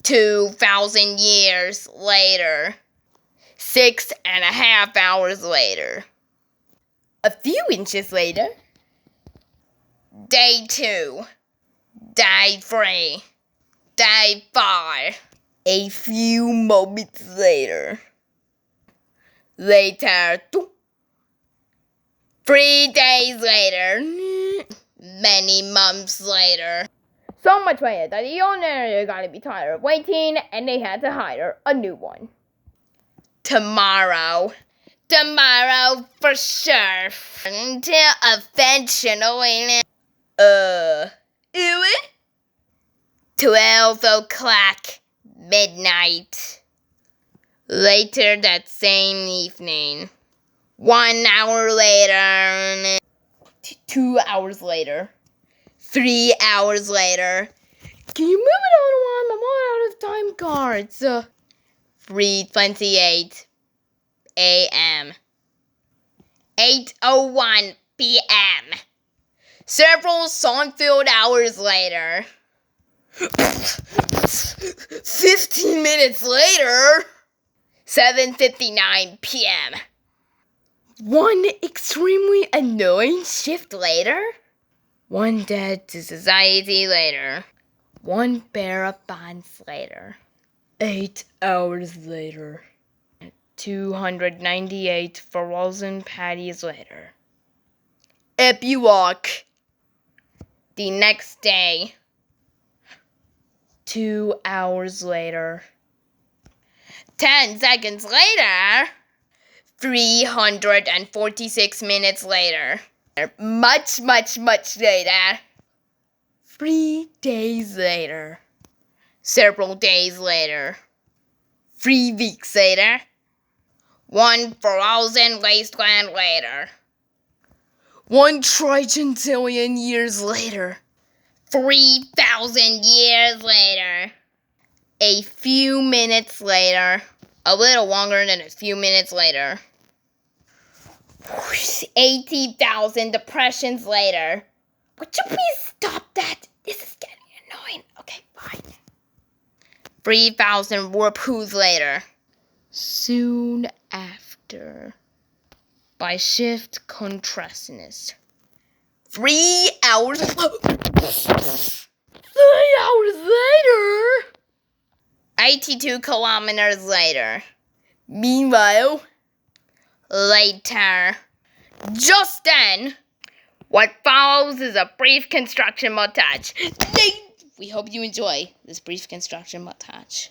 2,000 years later. 6.5 hours later. A few inches later. Day 2. Day 3. Day 4. A few moments later. Later. 3 days later. Many months later. So much later that the owner got to be tired of waiting and they had to hire a new one. Tomorrow for sure. Until eventually, 12 o'clock midnight. Later that same evening. 1 hour later. 2 hours later. 3 hours later. Can you move it on one? I'm all out of time cards. 3:28 a.m. 8:01 p.m. Several sun-filled hours later. 15 minutes later. 7:59 p.m. One extremely annoying shift later. One dead to society later. One pair of pants later. 8 hours later. 298 frozen patties later. Epilogue. The next day. 2 hours later. 10 seconds later. 346 minutes later. Much later. 3 days later. Several days later. 3 weeks later. 1 frozen wasteland later. 1 trigentillion years later. 3,000 years later. A few minutes later. A little longer than a few minutes later. 80,000 depressions later. Would you please stop that? This is getting annoying. Okay, fine. 3,000 warpoos later. Soon after. By shift contrastness. 3 hours. 3 hours later. 82 kilometers later. Meanwhile. Later. Just then. What follows is a brief construction montage. We hope you enjoy this brief construction montage.